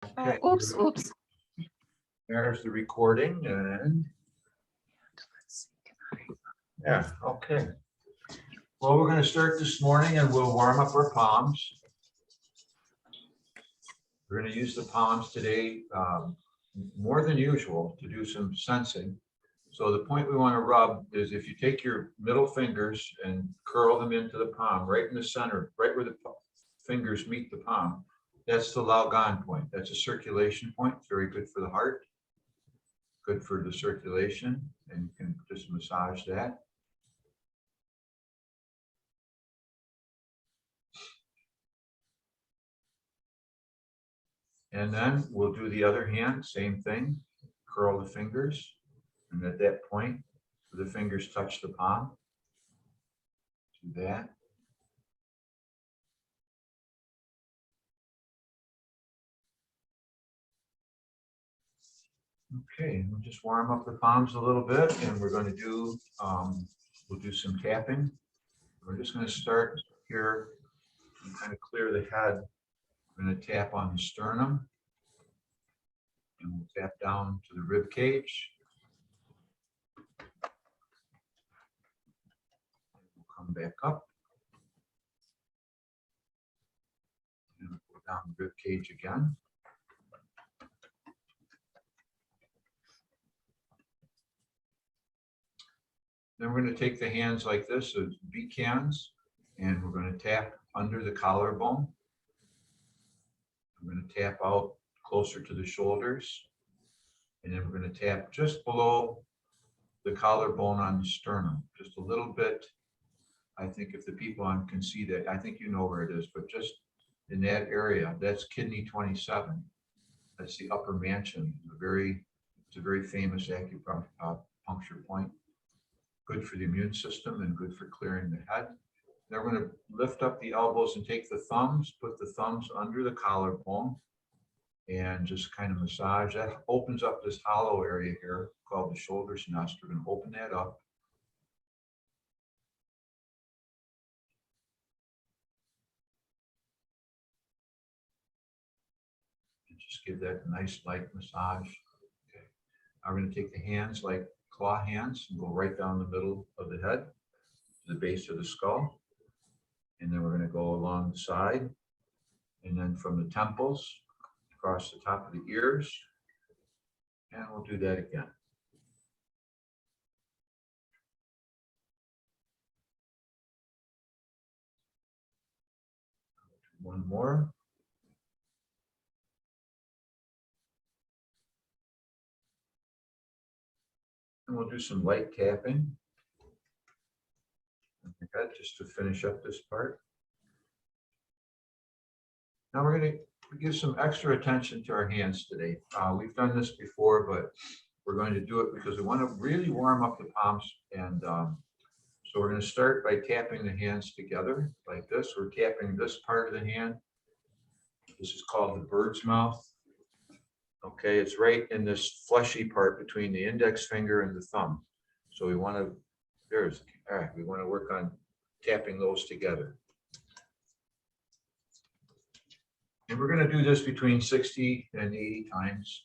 Okay, Oops. there's the recording and yeah, okay. Well, we're going to start this morning and we'll warm up our palms. We're going to use the palms today more than usual to do some sensing. So the point we want to rub is if you take your middle fingers and curl them into the palm, right in the center, right where the fingers meet the palm, that's the Laogan point. That's a circulation point. It's very good for the heart, good for the circulation, and you can just massage that. And then we'll do the other hand, same thing, curl the fingers. And at that point, the fingers touch the palm. Do that. Okay, we'll just warm up the palms a little bit and we're going to do, we'll do some tapping. We're just going to start here and kind of clear the head. We're going to tap on the sternum and we'll tap down to the rib cage. We'll come back up and we'll go down the rib cage again. Then we're going to take the hands like this, so beak hands, and we're going to tap under the collarbone. I'm going to tap out closer to the shoulders, and then we're going to tap just below the collarbone on the sternum, just a little bit. I think if the people on can see that, I think you know where it is, but just in that area, that's kidney 27. That's the upper mansion. It's a very famous acupuncture point. Good for the immune system and good for clearing the head. Now we're going to lift up the elbows and take the thumbs, put the thumbs under the collarbone and just kind of massage. That opens up this hollow area here called the shoulders nest. We're going to open that up. And just give that a nice light massage. Okay. Now we're going to take the hands like claw hands and go right down the middle of the head to the base of the skull. And then we're going to go along the side and then from the temples across the top of the ears. And we'll do that again. One more. And we'll do some light tapping. Just to finish up this part. Now we're going to give some extra attention to our hands today. We've done this before, but we're going to do it because we want to really warm up the palms. And so we're going to start by tapping the hands together like this. We're tapping this part of the hand. This is called the bird's mouth. Okay, it's right in this fleshy part between the index finger and the thumb. So we want to, all right, we want to work on tapping those together. And we're going to do this between 60 and 80 times.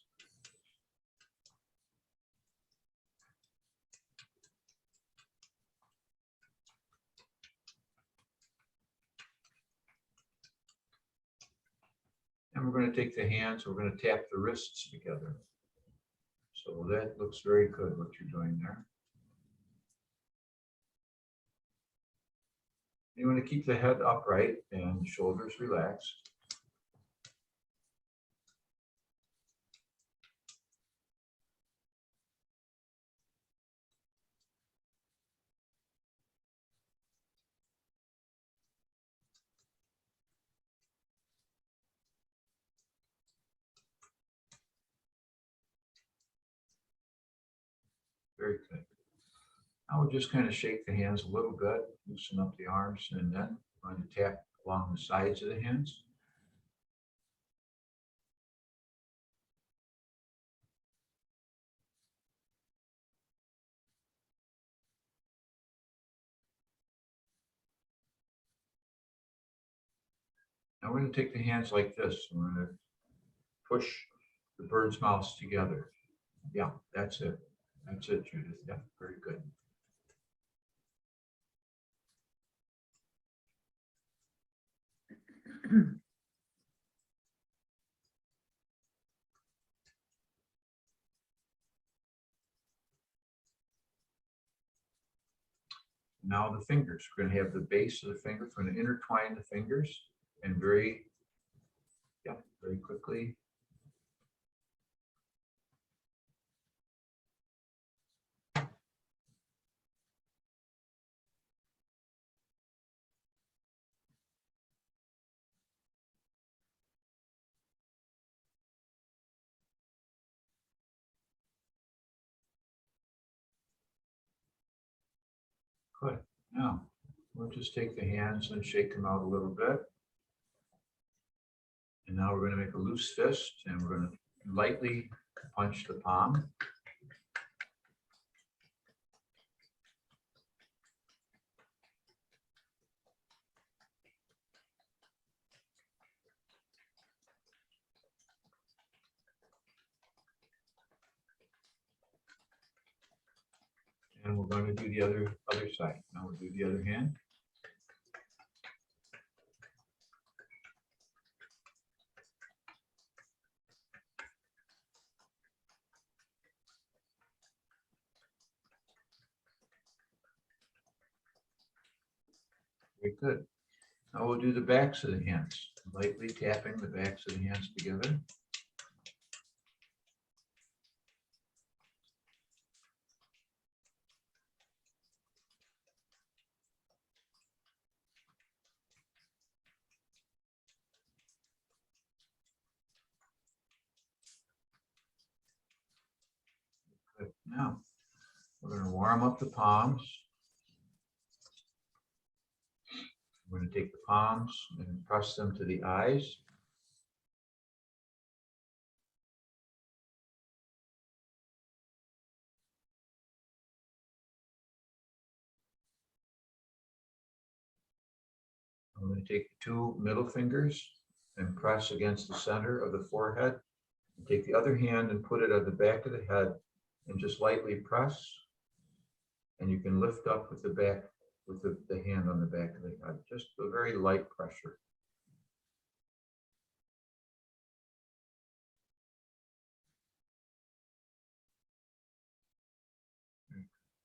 And we're going to take the hands, we're going to tap the wrists together. So that looks very good, what you're doing there. You want to keep the head upright and shoulders relaxed. Very good. Now we'll just kind of shake the hands a little bit, loosen up the arms, and then I'm going to tap along the sides of the hands. Now we're going to take the hands like this. We're going to push the bird's mouths together. Yeah, that's it. That's it, Judith. Yeah, very good. Now the fingers. We're going to have the base of the finger. We're going to intertwine the fingers and very quickly. Good. Now, we'll just take the hands and shake them out a little bit. And now we're going to make a loose fist, and we're going to lightly punch the palm. And we're going to do the other side. Now we'll do the other hand. Very good. Now we'll do the backs of the hands, lightly tapping the backs of the hands together. Good. Now we're going to warm up the palms. We're going to take the palms and press them to the eyes. I'm going to take the two middle fingers and press against the center of the forehead. Take the other hand and put it at the back of the head and just lightly press. And you can lift up with the back, with the hand on the back of the head, just a very light pressure.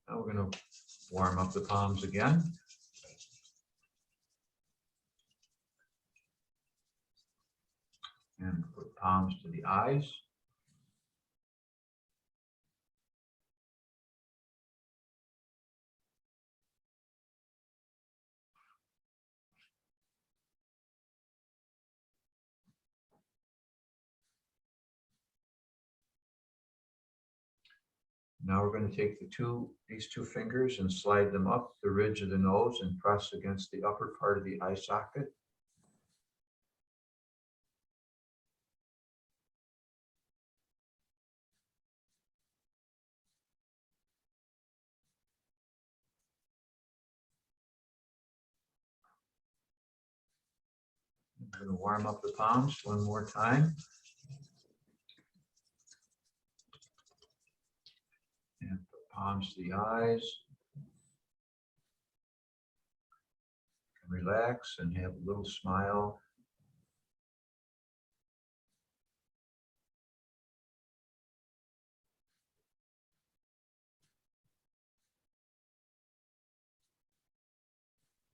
Now we're going to warm up the palms again. And put palms to the eyes. Now we're going to take these two fingers and slide them up the ridge of the nose and press against the upper part of the eye socket. I'm going to warm up the palms one more time. And put palms to the eyes. Relax and have a little smile.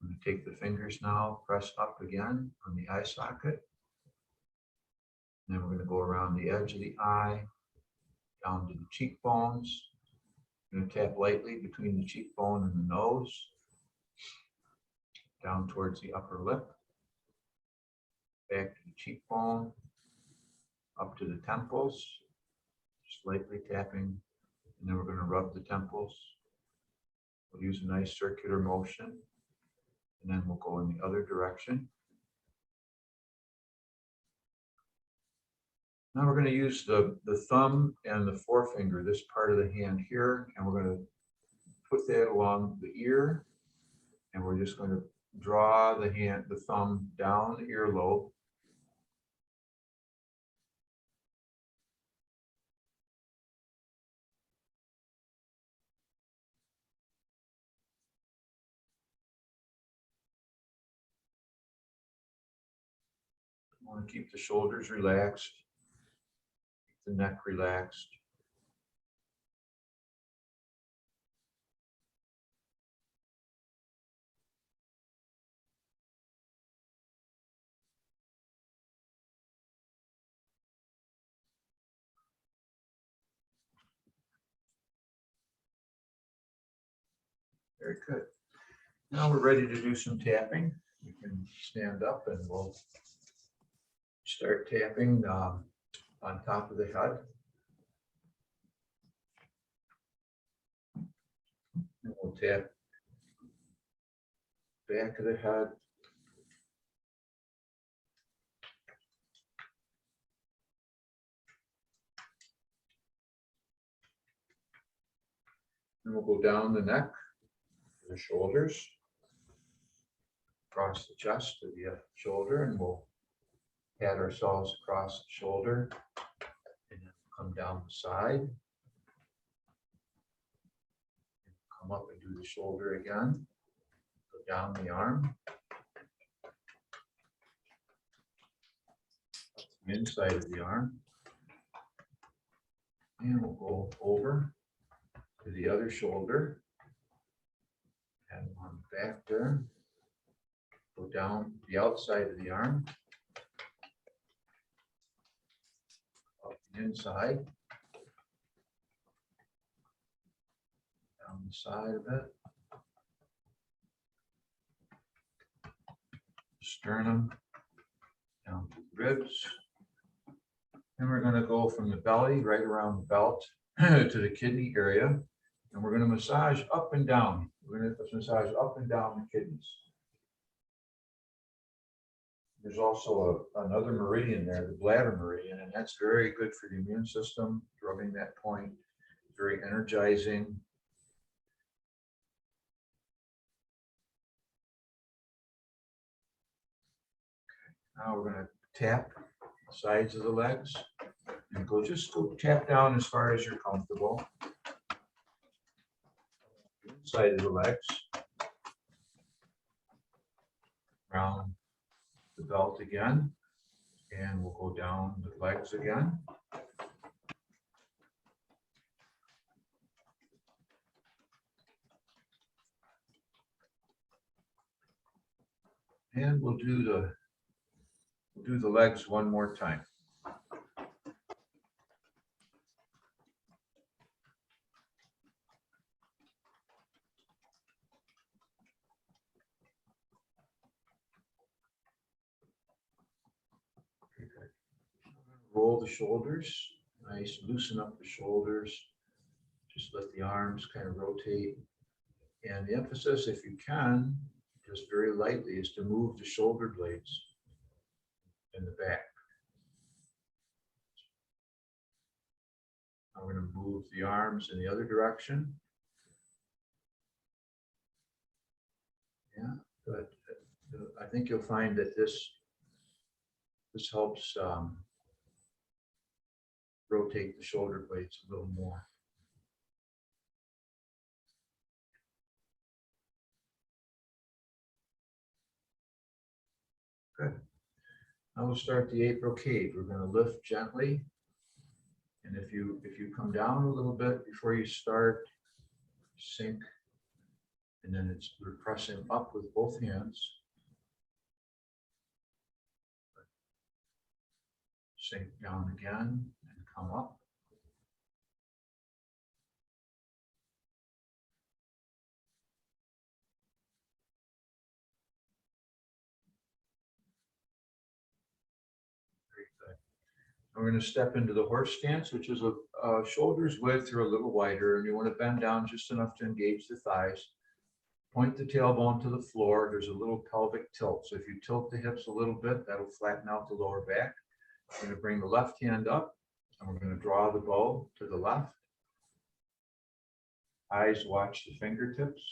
I'm going to take the fingers now, press up again on the eye socket. And then we're going to go around the edge of the eye, down to the cheekbones. I'm going to tap lightly between the cheekbone and the nose, down towards the upper lip, back to the cheekbone, up to the temples, just lightly tapping, and then we're going to rub the temples. We'll use a nice circular motion, and then we'll go in the other direction. Now we're going to use the thumb and the forefinger, this part of the hand here, and we're going to put that along the ear, and we're just going to draw the thumb down the earlobe. want to keep the shoulders relaxed, keep the neck relaxed. Very good. Now we're ready to do some tapping. You can stand up and we'll start tapping on top of the head. And we'll tap back of the head. And we'll go down the neck, the shoulders, across the chest to the shoulder, and we'll pat ourselves across the shoulder and then come down the side. Come up and do the shoulder again. Go down the arm. Inside of the arm. And we'll go over to the other shoulder. And on the back there. Go down the outside of the arm. Up the inside. Down the side of it. Sternum. Down to the ribs. And we're going to go from the belly right around the belt to the kidney area. And we're going to massage up and down. We're going to massage up and down the kidneys. There's also another meridian there, the bladder meridian, and that's very good for the immune system. Rubbing that point, very energizing. Now we're going to tap the sides of the legs and just go tap down as far as you're comfortable. Inside of the legs, around the belt again, and we'll go down the legs again. And we'll do the legs one more time. Roll the shoulders, nice, loosen up the shoulders. Just let the arms kind of rotate. And the emphasis, if you can, just very lightly, is to move the shoulder blades in the back. Now we're going to move the arms in the other direction. Yeah, good. I think you'll find that this helps rotate the shoulder blades a little more. Good. Now we'll start the applique. We're going to lift gently. And if you come down a little bit before you start, sink. And then we're pressing up with both hands. Sink down again and come up. Very good. We're going to step into the horse stance, which is a shoulders width or a little wider, and you want to bend down just enough to engage the thighs. Point the tailbone to the floor. There's a little pelvic tilt. So if you tilt the hips a little bit, that'll flatten out the lower back. We're going to bring the left hand up, and we're going to draw the bow to the left. Eyes watch the fingertips.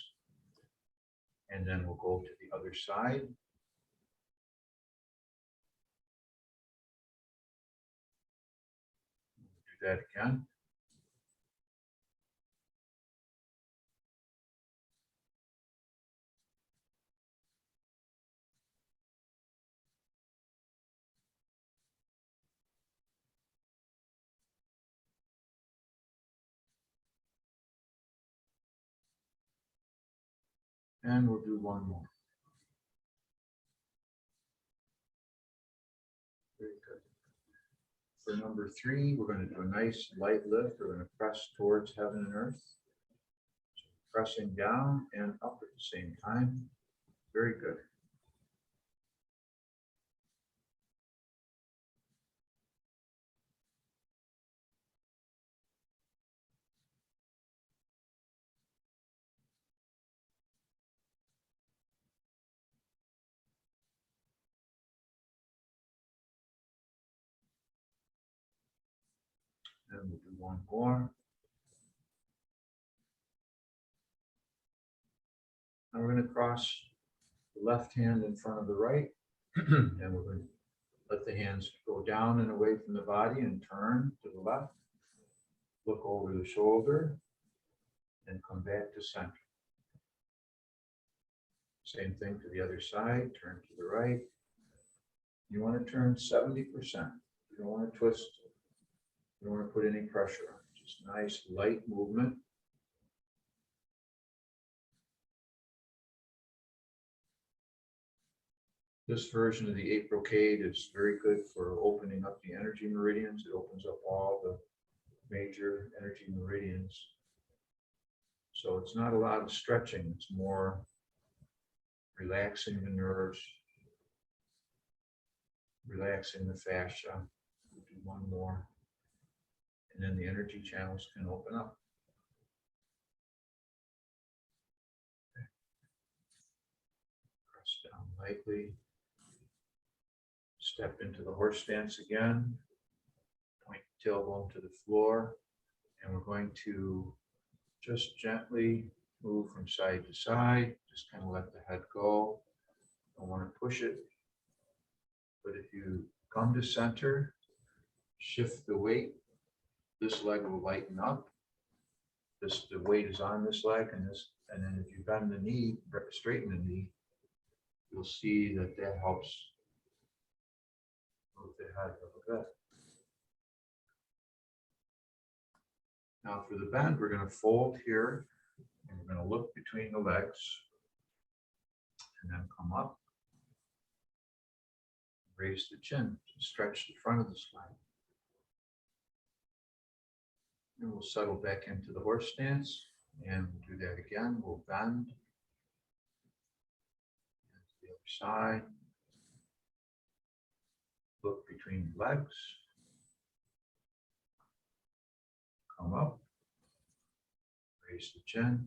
And then we'll go to the other side. Do that again. And we'll do one more. Very good. For number 3, we're going to do a nice light lift. We're going to press towards heaven and earth. So pressing down and up at the same time. Very good. And we'll do one more. Now we're going to cross the left hand in front of the right. And we're going to let the hands go down and away from the body and turn to the left. Look over the shoulder and come back to center. Same thing to the other side. Turn to the right. You want to turn 70%. You don't want to twist. You don't want to put any pressure on it. Just nice light movement. This version of the 8 brocade is very good for opening up the energy meridians. It opens up all the major energy meridians. So it's not a lot of stretching. It's more relaxing the nerves, relaxing the fascia. We'll do one more. And then the energy channels can open up. Okay. Press down lightly. Step into the horse stance again. Point the tailbone to the floor. And we're going to just gently move from side to side. Just kind of let the head go. Don't want to push it. But if you come to center, shift the weight. This leg will lighten up. The weight is on this leg, and then if you bend the knee, straighten the knee, you'll see that helps move the head a little bit. Now for the bend, we're going to fold here, and we're going to look between the legs, and then come up. Raise the chin, stretch the front of the spine. And we'll settle back into the horse stance, and we'll do that again. We'll bend. And to the other side. Look between the legs. Come up. Raise the chin.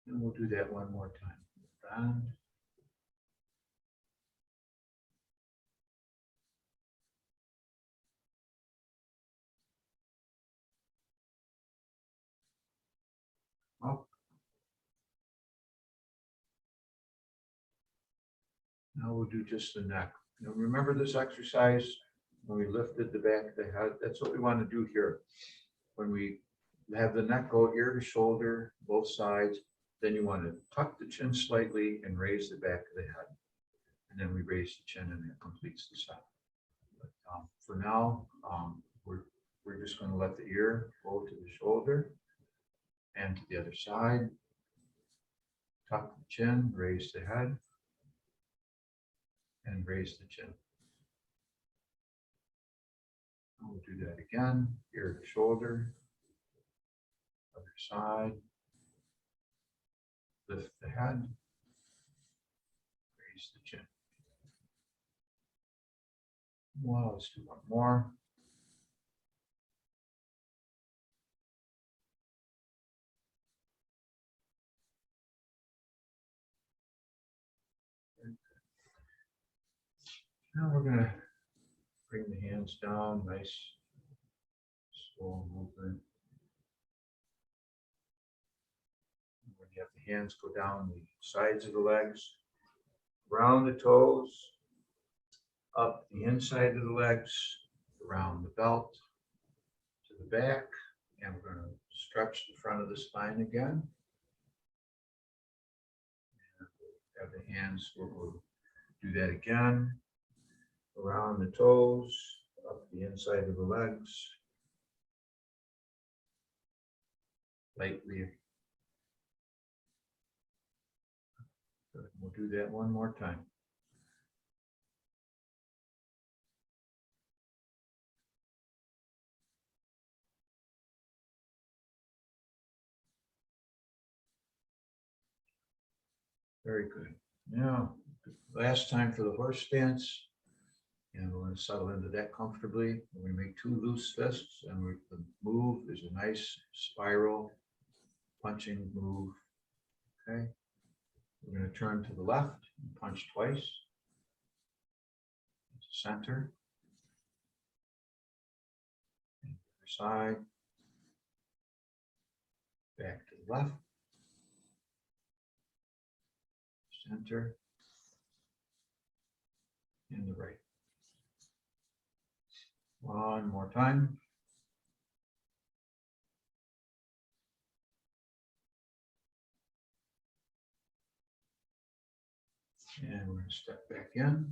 And we'll do that one more time. Bend. Up. Now we'll do just the neck. Now remember this exercise when we lifted the back of the head? That's what we want to do here. When we have the neck go ear to shoulder, both sides, then you want to tuck the chin slightly and raise the back of the head. And then we raise the chin, and that completes the set. But, for now, we're just going to let the ear go to the shoulder and to the other side. Tuck the chin, raise the head, and raise the chin. We'll do that again, ear to shoulder, other side, lift the head, raise the chin. Well, let's do one more. Now we're going to bring the hands down, nice, slow movement. When you have the hands go down the sides of the legs, around the toes, up the inside of the legs, around the belt, to the back, and we're going to stretch the front of the spine again. And have the hands, we'll do that again. Around the toes, up the inside of the legs, lightly Good. We'll do that one more time. Very good. Now, last time for the horse stance. And we're going to settle into that comfortably. We're going to make two loose fists, and the move is a nice spiral punching move. Okay. We're going to turn to the left and punch twice. Center. Other side. Back to the left. Center. And the right. One more time. And we're going to step back in. And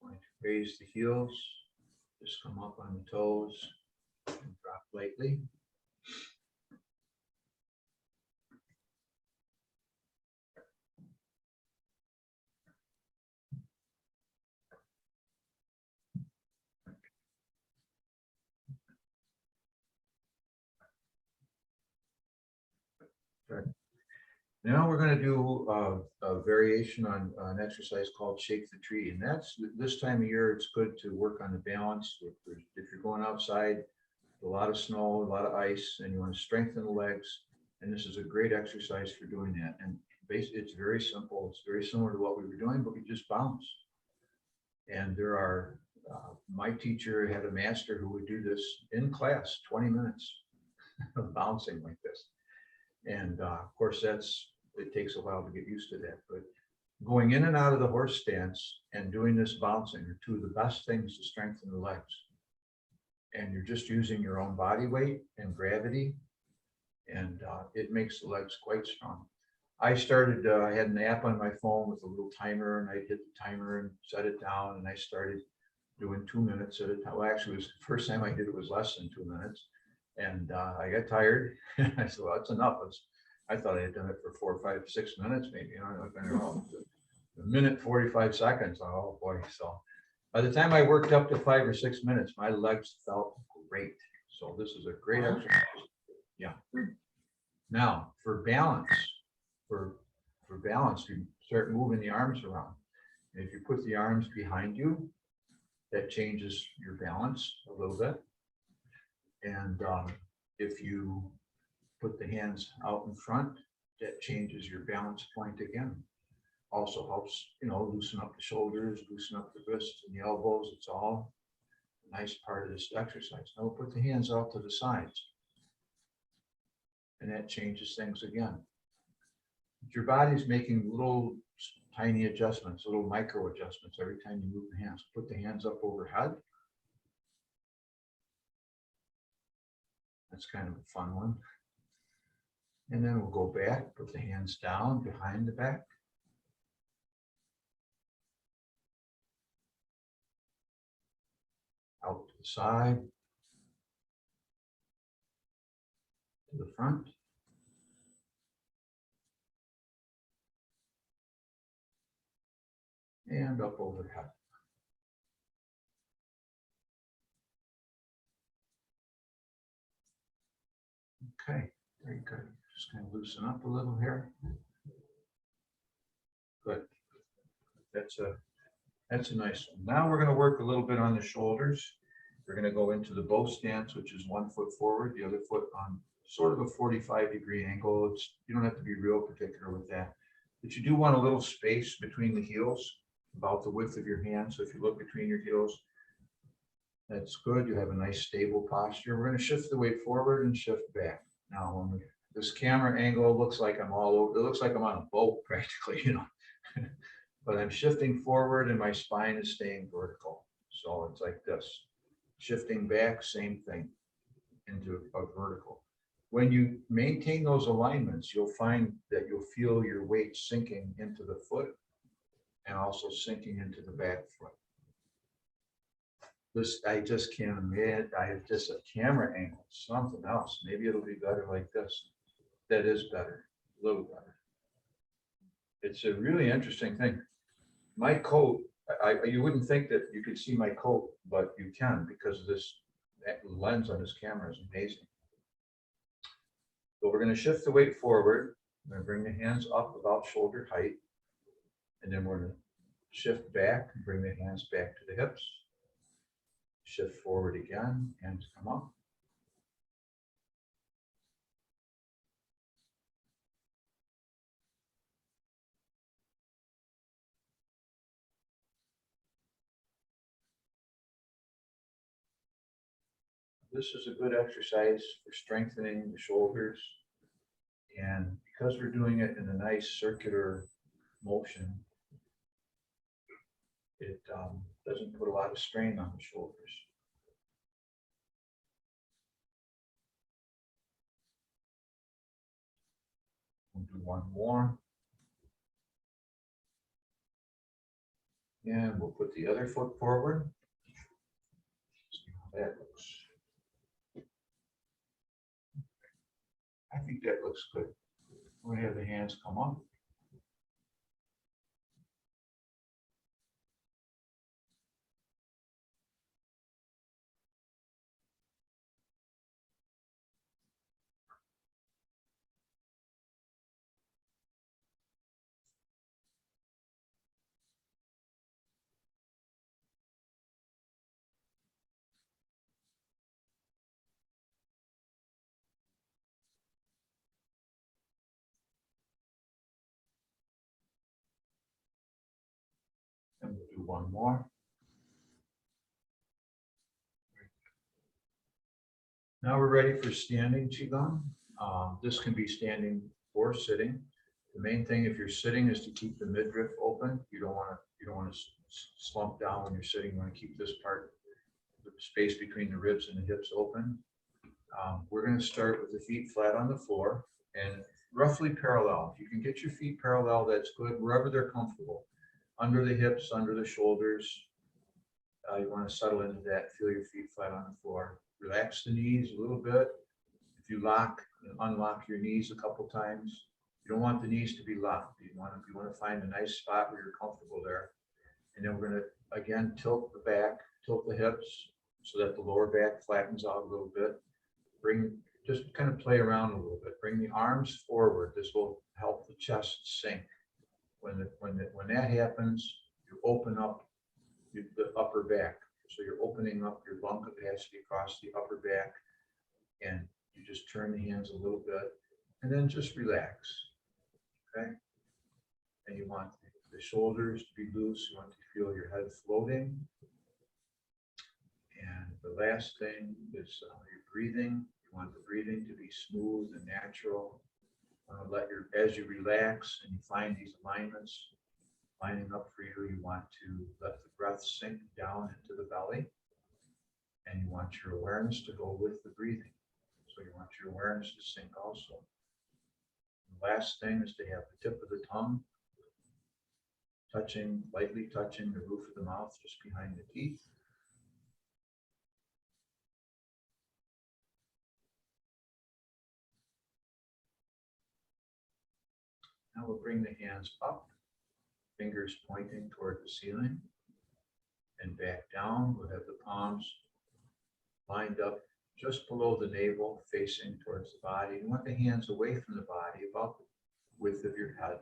we're going to raise the heels. Just come up on the toes and drop lightly. Good. Now we're going to do a variation on an exercise called Shake the Tree. And that's this time of year, it's good to work on the balance. If you're going outside, a lot of snow, a lot of ice, and you want to strengthen the legs. And this is a great exercise for doing that. And basically, it's very simple. It's very similar to what we were doing, but we just bounce. And there are, my teacher had a master who would do this in class, 20 minutes of bouncing like this. And of course, it takes a while to get used to that. But going in and out of the horse stance and doing this bouncing are two of the best things to strengthen the legs. And you're just using your own body weight and gravity, and it makes the legs quite strong. I started, I had an app on my phone with a little timer, and I'd hit the timer and set it down, and I started doing 2 minutes at a time. Well, actually, it was the first time I did it was less than 2 minutes. And I got tired. I said, well, that's enough. I thought I had done it for 4, 5, 6 minutes, maybe. I don't know. A minute, 45 seconds. Oh boy. So by the time I worked up to 5 or 6 minutes, my legs felt great. So this is a great exercise. Yeah. Now for balance, for balance, you start moving the arms around. And if you put the arms behind you, that changes your balance a little bit. And if you put the hands out in front, that changes your balance point again. Also helps, loosen up the shoulders, loosen up the wrists and the elbows. It's all a nice part of this exercise. Now we'll put the hands out to the sides. And that changes things again. Your body's making little tiny adjustments, little micro adjustments every time you move the hands. Put the hands up overhead. That's kind of a fun one. And then we'll go back, put the hands down behind the back. Out to the side. To the front. And up overhead. Okay, very good. Just kind of loosen up a little here. Good. That's a nice one. Now we're going to work a little bit on the shoulders. We're going to go into the bow stance, which is 1 foot forward, the other foot on sort of a 45-degree angle. You don't have to be real particular with that, but you do want a little space between the heels, about the width of your hand. So if you look between your heels, that's good. You have a nice stable posture. We're going to shift the weight forward and shift back. Now, when this camera angle looks like I'm all over, it looks like I'm on a boat practically, but I'm shifting forward and my spine is staying vertical. So it's like this. Shifting back, same thing, into a vertical. When you maintain those alignments, you'll find that you'll feel your weight sinking into the foot and also sinking into the back foot. This, I just can't imagine. I have just a camera angle, something else. Maybe it'll be better like this. That is better, a little better. It's a really interesting thing. My coat, you wouldn't think that you could see my coat, but you can because this that lens on this camera is amazing. So we're going to shift the weight forward. I'm going to bring the hands up about shoulder height. And then we're going to shift back and bring the hands back to the hips. Shift forward again, hands come up. This is a good exercise for strengthening the shoulders. And because we're doing it in a nice circular motion, it doesn't put a lot of strain on the shoulders. We'll do one more. And we'll put the other foot forward. See how that looks. I think that looks good. We're going to have the hands come up. And we'll do one more. Now we're ready for standing Qi Gong. This can be standing or sitting. The main thing, if you're sitting, is to keep the midriff open. You don't want to slump down when you're sitting. You want to keep this part, the space between the ribs and the hips open. We're going to start with the feet flat on the floor and roughly parallel. If you can get your feet parallel, that's good, wherever they're comfortable. Under the hips, under the shoulders. You want to settle into that. Feel your feet flat on the floor. Relax the knees a little bit. If you lock and unlock your knees a couple times, you don't want the knees to be locked. You want to find a nice spot where you're comfortable there. And then we're going to, again, tilt the back, tilt the hips so that the lower back flattens out a little bit. Just kind of play around a little bit. Bring the arms forward. This will help the chest sink. When that happens, you open up the upper back. So you're opening up your lung capacity across the upper back, and you just turn the hands a little bit, and then just relax. Okay? And you want the shoulders to be loose. You want to feel your head floating. And the last thing is your breathing. You want the breathing to be smooth and natural. As you relax and you find these alignments lining up for you, you want to let the breath sink down into the belly. And you want your awareness to go with the breathing. So you want your awareness to sink also. The last thing is to have the tip of the tongue lightly touching the roof of the mouth just behind the teeth. Now we'll bring the hands up, fingers pointing toward the ceiling, and back down. We'll have the palms lined up just below the navel, facing towards the body. You want the hands away from the body, about the width of your head.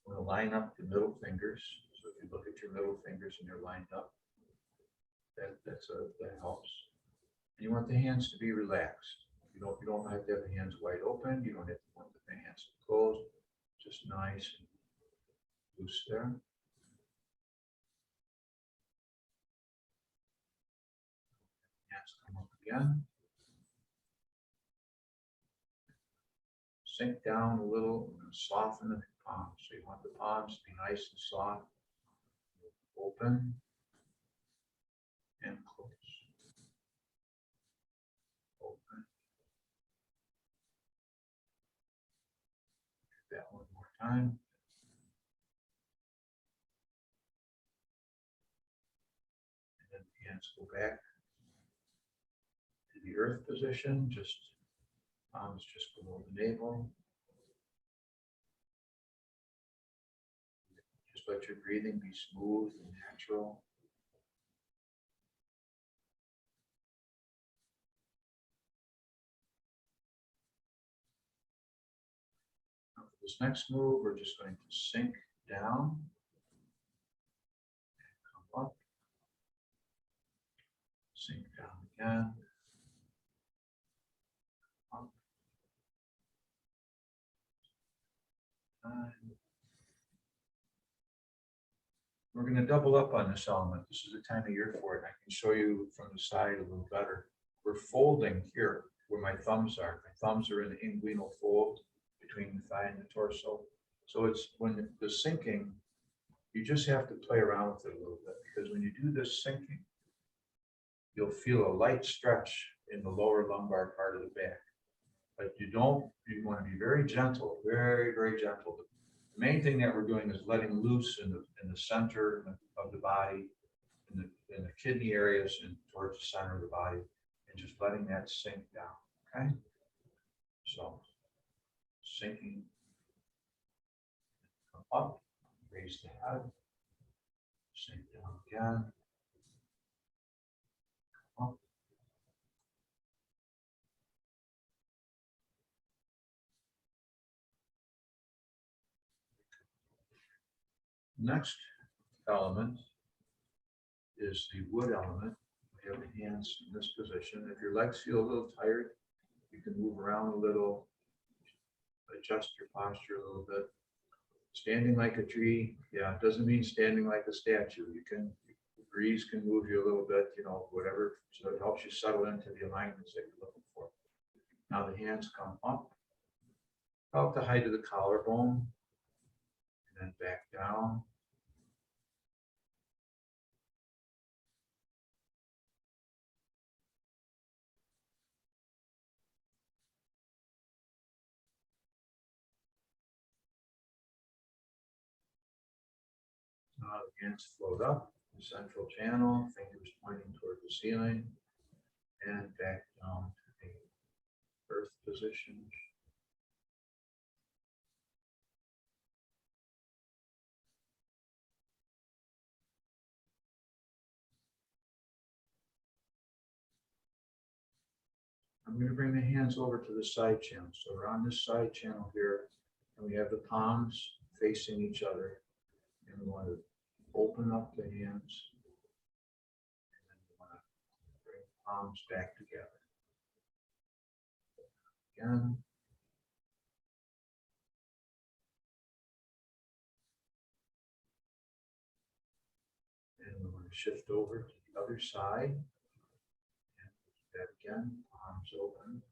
We're going to line up the middle fingers. So if you look at your middle fingers and they're lined up, that helps. And you want the hands to be relaxed. You don't have to have the hands wide open. You don't have to want the hands closed. Just nice and loose there. Hands come up again. Sink down a little and soften the palms. So you want the palms to be nice and soft, open and close. Open. Do that one more time. And then the hands go back to the earth position, just palms just below the navel. let your breathing be smooth and natural. Now for this next move, we're just going to sink down, come up, sink down again, up, and we're going to double up on this element. This is the time of year for it. I can show you from the side a little better. We're folding here where my thumbs are. My thumbs are in the inguinal fold between the thigh and the torso. So it's when the sinking, you just have to play around with it a little bit, because when you do this sinking, you'll feel a light stretch in the lower lumbar part of the back. But you want to be very gentle, very, very gentle. The main thing that we're doing is letting loose in the center of the body, in the kidney areas and towards the center of the body, and just letting that sink down, okay? So, sinking, come up, raise the head, sink down again, come up. Next element is the wood element. We have the hands in this position. If your legs feel a little tired, you can move around a little, adjust your posture a little bit. Standing like a tree, yeah, it doesn't mean standing like a statue. The breeze can move you a little bit, whatever, so it helps you settle into the alignments that you're looking for. Now the hands come up, about the height of the collarbone, and then back down. Now the hands float up, the central channel, fingers pointing toward the ceiling, and back down to the earth position. I'm going to bring the hands over to the side channel. So we're on this side channel here, and we have the palms facing each other. And we want to open up the hands, and then we want to bring the palms back together. Again. And we want to shift over to the other side. And do that again, palms open.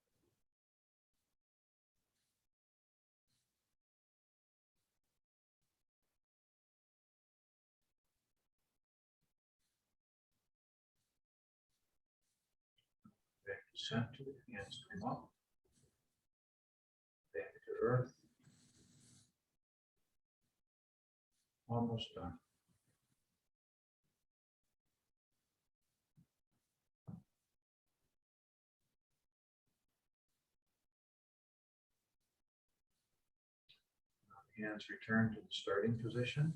Back to center, hands come up. Back to earth. Almost done. Now hands return to the starting position.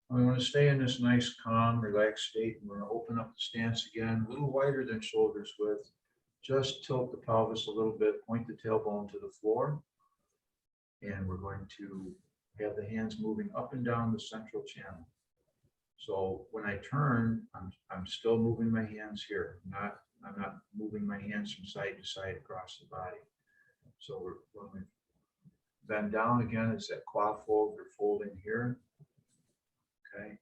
We want to stay in this nice, calm, relaxed state. And we're going to open up the stance again, a little wider than shoulders width. Just tilt the pelvis a little bit, point the tailbone to the floor. And we're going to have the hands moving up and down the central channel. So when I turn, I'm still moving my hands here. I'm not moving my hands from side to side across the body. So when we bend down again, it's that quad fold. We're folding here. Okay.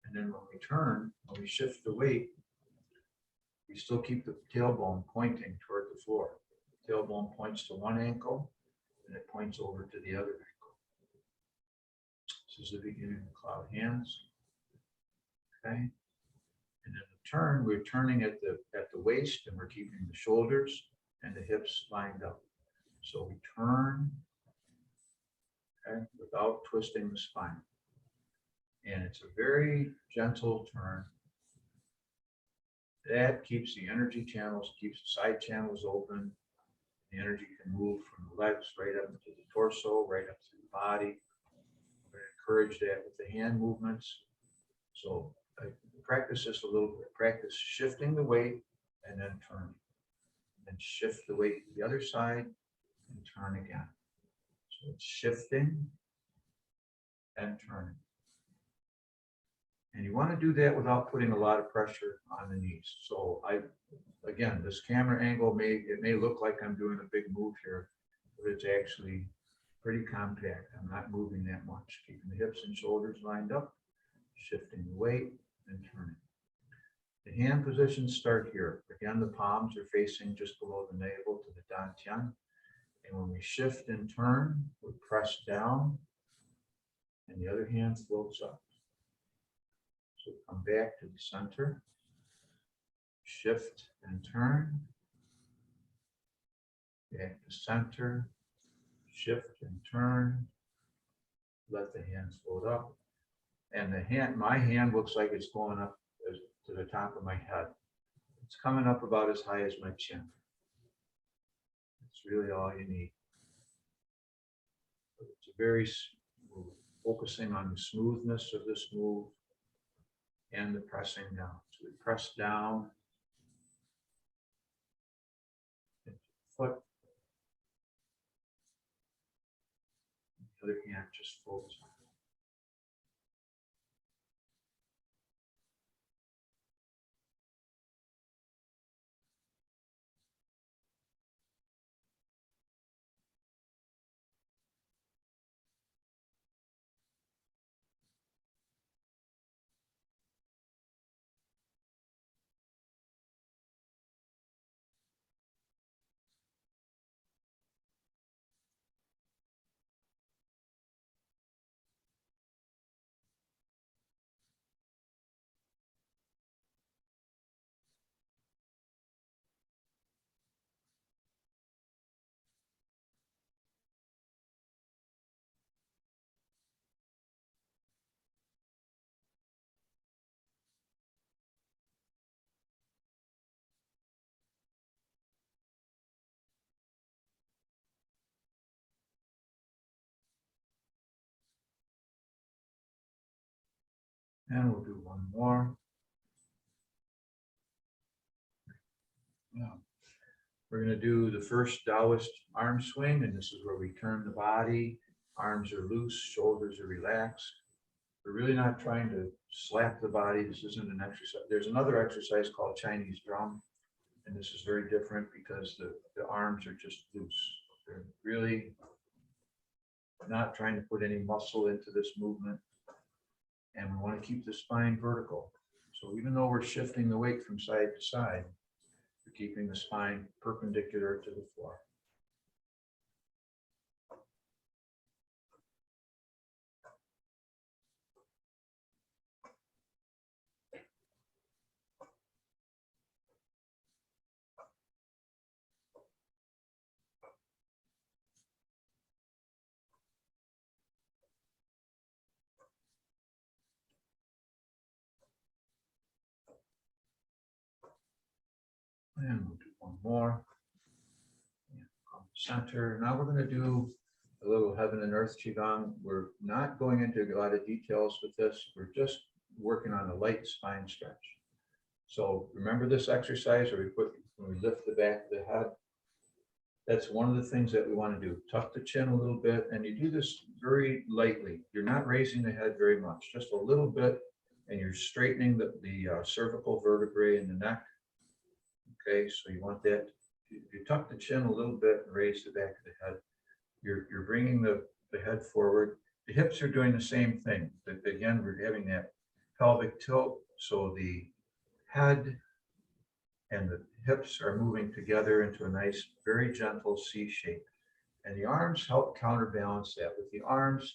And then when we turn, when we shift the weight, we still keep the tailbone pointing toward the floor. The tailbone points to one ankle, and it points over to the other ankle. This is the beginning of the cloud hands. Okay. And then the turn, we're turning at the waist, and we're keeping the shoulders and the hips lined up. So we turn, okay, without twisting the spine. And it's a very gentle turn. That keeps the energy channels, keeps the side channels open. The energy can move from the legs right up into the torso, right up to the body. We're going to encourage that with the hand movements. So I practice this a little bit. Practice shifting the weight and then turning. And shift the weight to the other side and turn again. So it's shifting and turning. And you want to do that without putting a lot of pressure on the knees. So again, this camera angle may look like I'm doing a big move here, but it's actually pretty compact. I'm not moving that much. Keeping the hips and shoulders lined up, shifting the weight and turning. The hand positions start here. Again, the palms are facing just below the navel to the dantian. And when we shift and turn, we press down and the other hand floats up. So come back to the center, shift and turn, back to center, shift and turn, let the hands float up. And my hand looks like it's going up to the top of my head. It's coming up about as high as my chin. It's really all you need. It's we're focusing on the smoothness of this move and the pressing down. So we press down into the foot. The other hand just folds up. And we'll do one more. Yeah. We're going to do the first Taoist arm swing, and this is where we turn the body. Arms are loose, shoulders are relaxed. We're really not trying to slap the body. This isn't an exercise. There's another exercise called Chinese drum, and this is very different because the arms are just loose. They're really not trying to put any muscle into this movement. And we want to keep the spine vertical. So even though we're shifting the weight from side to side, we're keeping the spine perpendicular to the floor. And we'll do one more. Center. Now we're going to do a little heaven and earth Qi Gong. We're not going into a lot of details with this. We're just working on a light spine stretch. So remember this exercise where when we lift the back of the head? That's one of the things that we want to do. Tuck the chin a little bit, and you do this very lightly. You're not raising the head very much, just a little bit, and you're straightening the cervical vertebrae in the neck. Okay, so you want that. You tuck the chin a little bit and raise the back of the head. You're bringing the head forward. The hips are doing the same thing. But again, we're having that pelvic tilt. So the head and the hips are moving together into a nice, very gentle C shape. And the arms help counterbalance that. With the arms,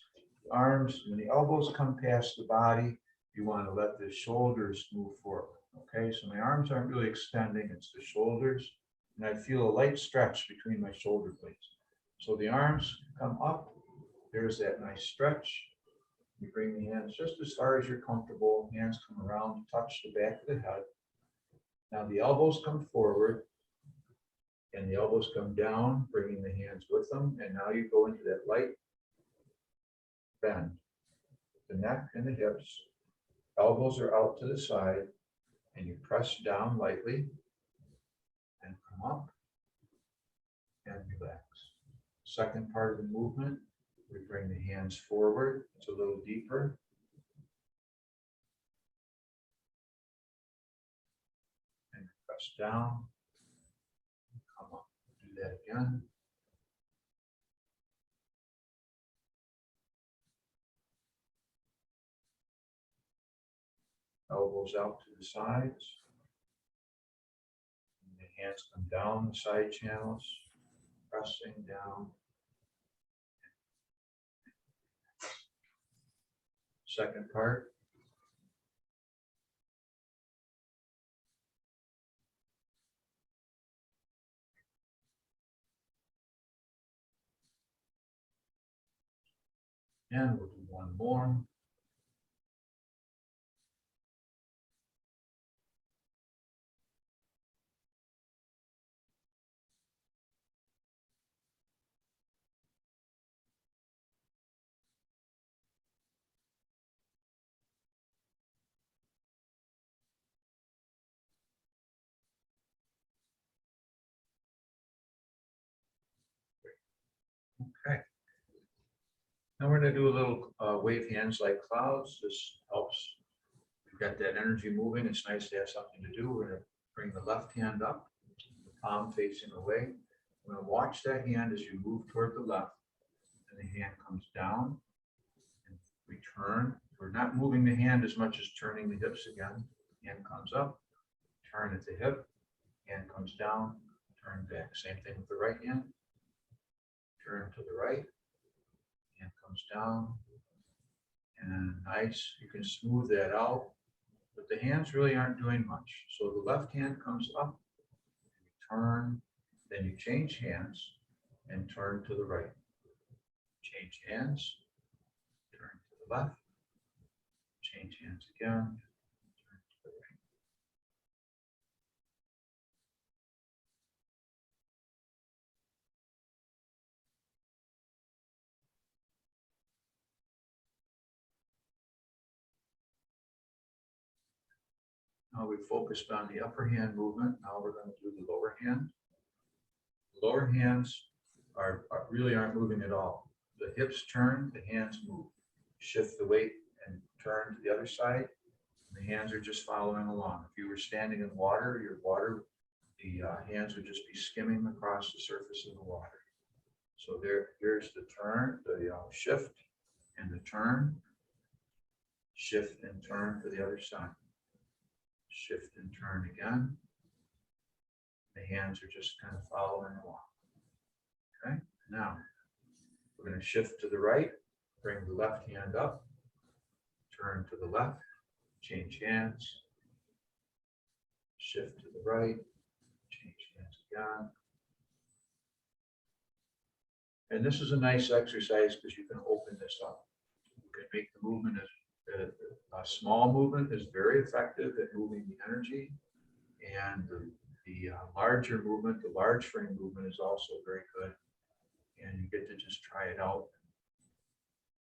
when the elbows come past the body, you want to let the shoulders move forward. Okay, so my arms aren't really extending, it's the shoulders. And I feel a light stretch between my shoulder blades. So the arms come up, there's that nice stretch. You bring the hands just as far as you're comfortable. Hands come around to touch the back of the head. Now the elbows come forward and the elbows come down, bringing the hands with them. And now you go into that light bend. The neck and the hips. Elbows are out to the side and you press down lightly and come up and relax. Second part of the movement, we bring the hands forward. It's a little deeper. And press down. Come up. Do that again. Elbows out to the sides. And the hands come down the side channels, pressing down. Second part. And we'll do one more. Okay. Now we're going to do a little wave hands like clouds. This helps. We've got that energy moving. It's nice to have something to do. We're going to bring the left hand up, the palm facing away. We're going to watch that hand as you move toward the left, and the hand comes down and we turn. We're not moving the hand as much as turning the hips again. Hand comes up, turn at the hip, hand comes down, turn back. Same thing with the right hand. Turn to the right, hand comes down, and nice. You can smooth that out, but the hands really aren't doing much. So the left hand comes up, turn, then you change hands and turn to the right. Change hands, turn to the left, change hands again, turn to the right. Now we focused on the upper hand movement. Now we're going to do the lower hand. The lower hands really aren't moving at all. The hips turn, the hands move. Shift the weight and turn to the other side. The hands are just following along. If you were standing in water, the hands would just be skimming across the surface of the water. So here's the turn, the shift and the turn. Shift and turn to the other side. Shift and turn again. The hands are just kind of following along. Okay, now we're going to shift to the right, bring the left hand up, turn to the left, change hands, shift to the right, change hands again. And this is a nice exercise because you can open this up. You can make the movement as a small movement is very effective at moving the energy, and the larger movement, the large frame movement is also very good. And you get to just try it out,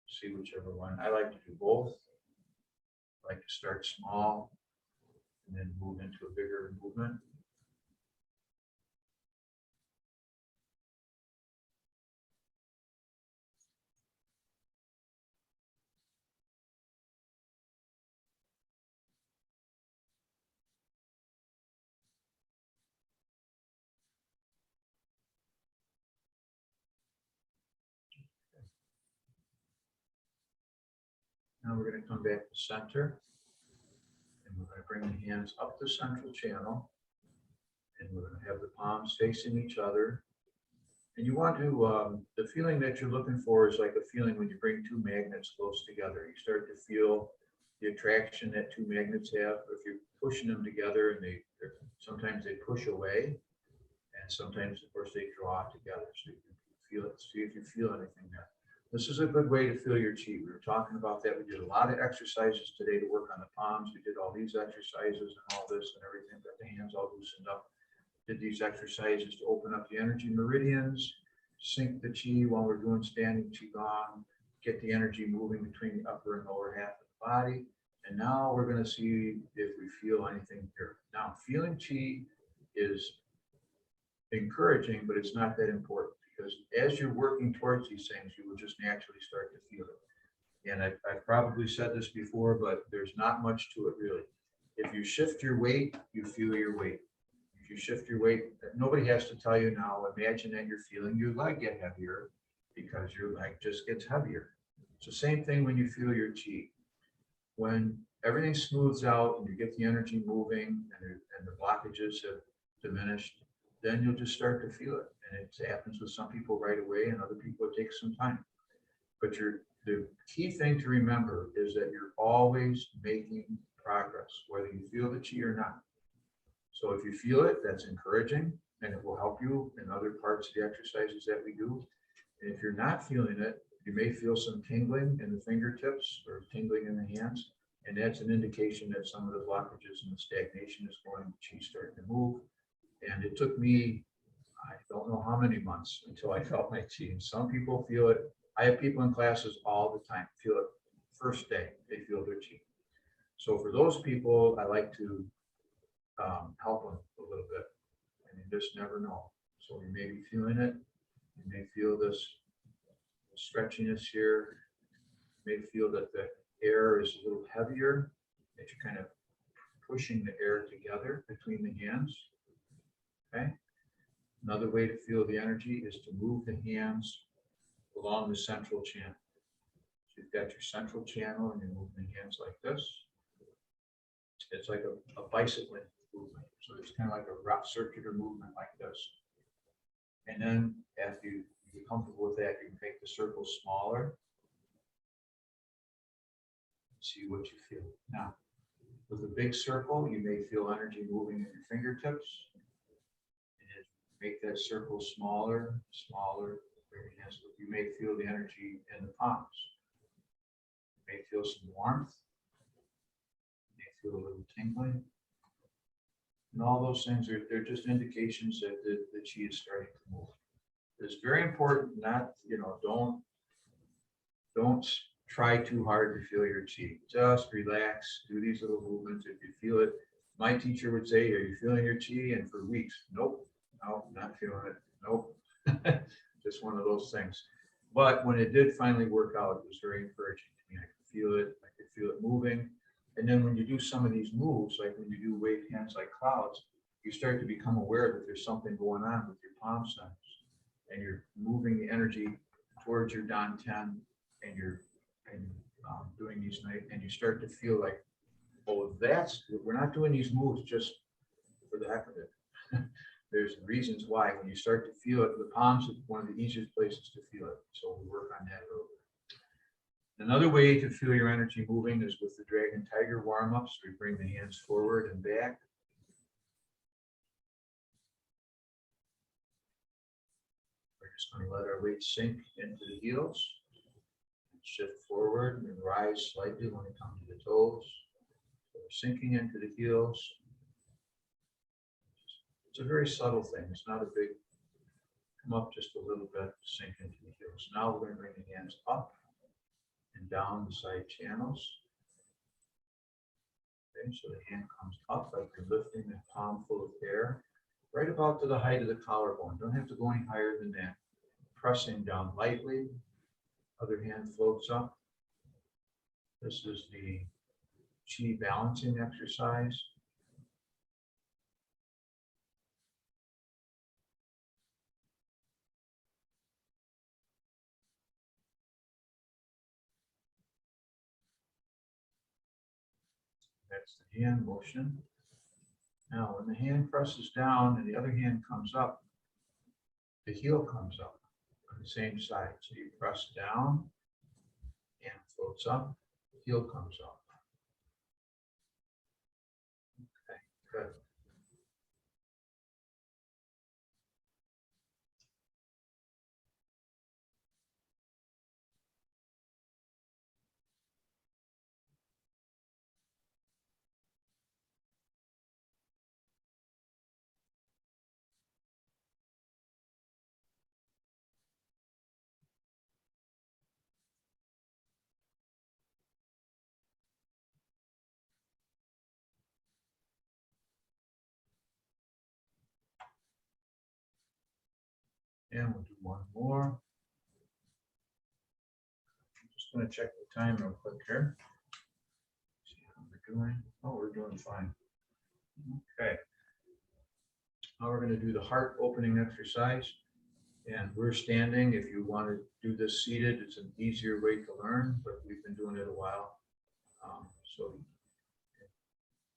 see whichever one. I like to do both. I like to start small and then move into a bigger movement. Now we're going to come back to center, and we're going to bring the hands up the central channel, and we're going to have the palms facing each other. And you want to, the feeling that you're looking for is like a feeling when you bring two magnets close together. You start to feel the attraction that two magnets have. If you're pushing them together, and sometimes they push away, and sometimes, of course, they draw together. So you can feel it. See if you feel anything there. This is a good way to feel your Qi. We were talking about that. We did a lot of exercises today to work on the palms. We did all these exercises and all this and everything, got the hands all loosened up. Did these exercises to open up the energy meridians, sync the Qi while we're doing standing Qi Gong, get the energy moving between the upper and lower half of the body. And now we're going to see if we feel anything here. Now, feeling Qi is encouraging, but it's not that important, because as you're working towards these things, you will just naturally start to feel it. And I've probably said this before, but there's not much to it really. If you shift your weight, you feel your weight. If you shift your weight, nobody has to tell you now. Imagine that you're feeling your leg get heavier because your leg just gets heavier. It's the same thing when you feel your Qi. When everything smooths out and you get the energy moving and the blockages have diminished, then you'll just start to feel it. And it happens with some people right away, and other people it takes some time. But the key thing to remember is that you're always making progress, whether you feel the Qi or not. So if you feel it, that's encouraging, and it will help you in other parts of the exercises that we do. And if you're not feeling it, you may feel some tingling in the fingertips or tingling in the hands. And that's an indication that some of the blockages and the stagnation is going, the Qi starting to move. And it took me, I don't know how many months until I felt my Qi. And some people feel it. I have people in classes all the time feel it first day, they feel their Qi. So for those people, I like to help them a little bit. And you just never know. So you may be feeling it. You may feel this stretchiness here. You may feel that the air is a little heavier, that you're kind of pushing the air together between the hands. Okay. Another way to feel the energy is to move the hands along the central channel. So you've got your central channel and you're moving the hands like this. It's like a bicycling movement. So it's kind of like a rough circular movement like this. And then after you get comfortable with that, you can make the circle smaller. See what you feel. Now, with a big circle, you may feel energy moving in your fingertips. And make that circle smaller, smaller. You may feel the energy in the palms. You may feel some warmth. You may feel a little tingling. And all those things they're just indications that the Qi is starting to move. It's very important not, don't try too hard to feel your Qi. Just relax, do these little movements. If you feel it, my teacher would say, are you feeling your Qi? And for weeks, nope, no, not feeling it, nope. Just one of those things. But when it did finally work out, it was very encouraging to me. I could feel it, I could feel it moving. And then when you do some of these moves, like when you do wave hands like clouds, you start to become aware that there's something going on with your palm centers. And you're moving the energy towards your dantian, and you're doing these nights, and you start to feel like, oh, we're not doing these moves just for the heck of it. There's reasons why. When you start to feel it, the palms are one of the easiest places to feel it. So we work on that a little bit. Another way to feel your energy moving is with the dragon tiger warm-ups. We bring the hands forward and back. We're just going to let our weight sink into the heels. Shift forward and rise slightly when we come to the toes. So we're sinking into the heels. It's a very subtle thing. It's not a big, come up just a little bit, sink into the heels. Now we're going to bring the hands up and down the side channels. Okay, so the hand comes up like you're lifting the palm full of air, right about to the height of the collarbone. Don't have to go any higher than that. Pressing down lightly. Other hand floats up. This is the Qi balancing exercise. That's the hand motion. Now, when the hand presses down and the other hand comes up, the heel comes up on the same side. So you press down, hand floats up, heel comes up. Okay, good. And we'll do one more. I'm just going to check the time real quick here. See how we're doing. Oh, we're doing fine. Okay. Now we're going to do the heart opening exercise. And we're standing. If you want to do this seated, it's an easier way to learn, but we've been doing it a while. So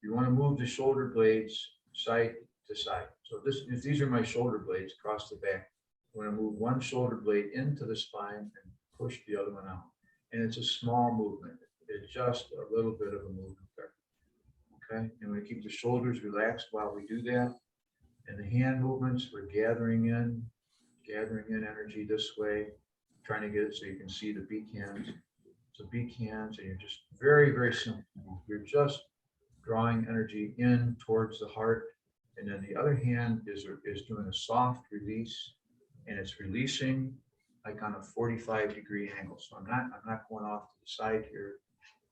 you want to move the shoulder blades side to side. So if these are my shoulder blades across the back, I'm going to move one shoulder blade into the spine and push the other one out. And it's a small movement. It's just a little bit of a movement there. Okay, and we keep the shoulders relaxed while we do that. And the hand movements, we're gathering in energy this way, trying to get it so you can see the beak hands. So beak hands, and you're just very, very simple. You're just drawing energy in towards the heart. And then the other hand is doing a soft release, and it's releasing like on a 45-degree angle. So I'm not going off to the side here.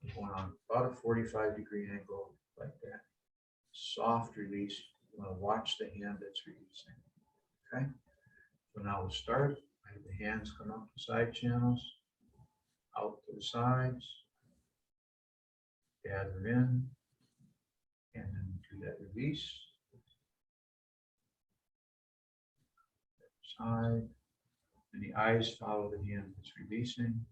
I'm going on about a 45-degree angle like that. Soft release. You want to watch the hand that's releasing. Okay. So now we'll start. I have the hands come up the side channels, out to the sides, gather in, and then do that release. Side, and the eyes follow the hand that's releasing.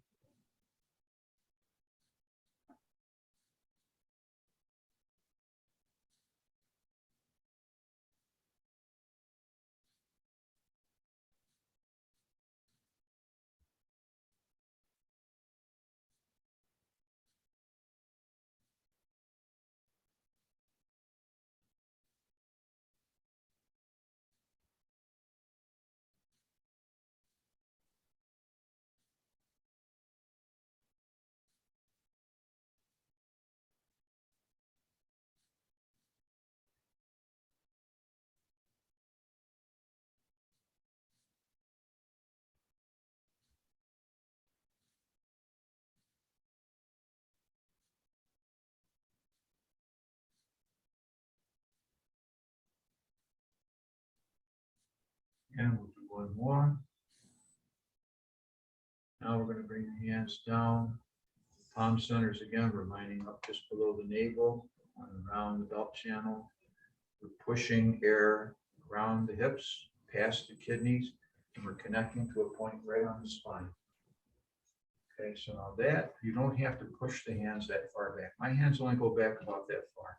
And we'll do one more. Now we're going to bring the hands down. Palm centers again, we're lining up just below the navel, around the belt channel. We're pushing air around the hips, past the kidneys, and we're connecting to a point right on the spine. Okay, so now that, you don't have to push the hands that far back. My hands only go back about that far.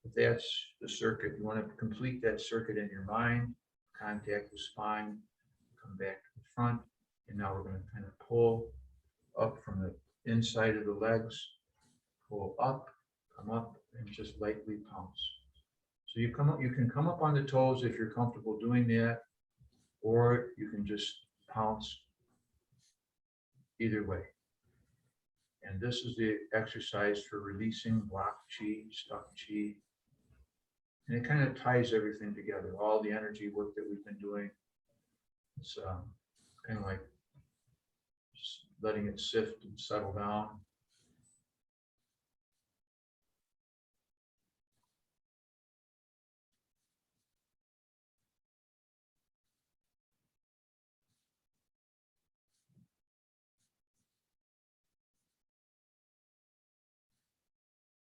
But that's the circuit. You want to complete that circuit in your mind, contact the spine, come back to the front, and now we're going to kind of pull up from the inside of the legs, pull up, come up, and just lightly pounce. So you can come up on the toes if you're comfortable doing that, or you can just pounce either way. And this is the exercise for releasing blocked chi, stuck chi. And it kind of ties everything together, all the energy work that we've been doing. It's kind of like just letting it sift and settle down.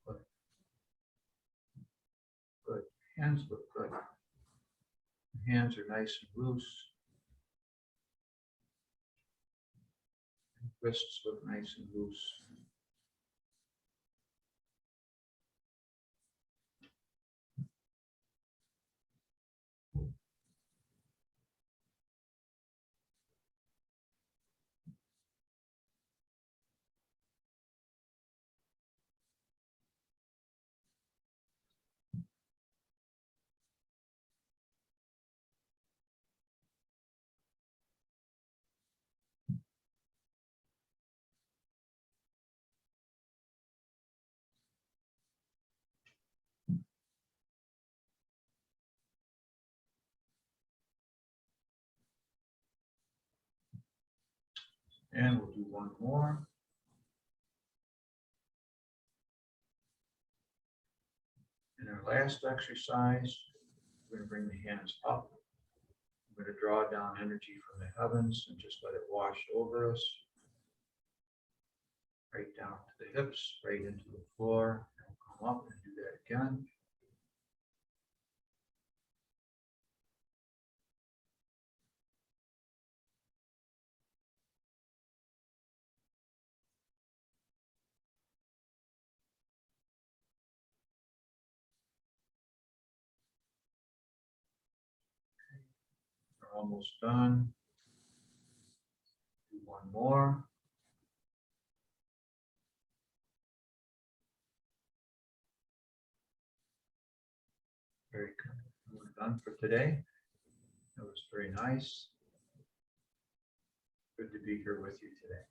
Good. Good. Hands look good. The hands are nice and loose. Wrists look nice and loose. And we'll do one more. In our last exercise, we're going to bring the hands up, I'm going to draw down energy from the heavens and just let it wash over us. Right down to the hips, right into the floor. And we'll come up and do that again. We're almost done. Do one more. Very good. We're done for today. That was very nice. Good to be here with you today.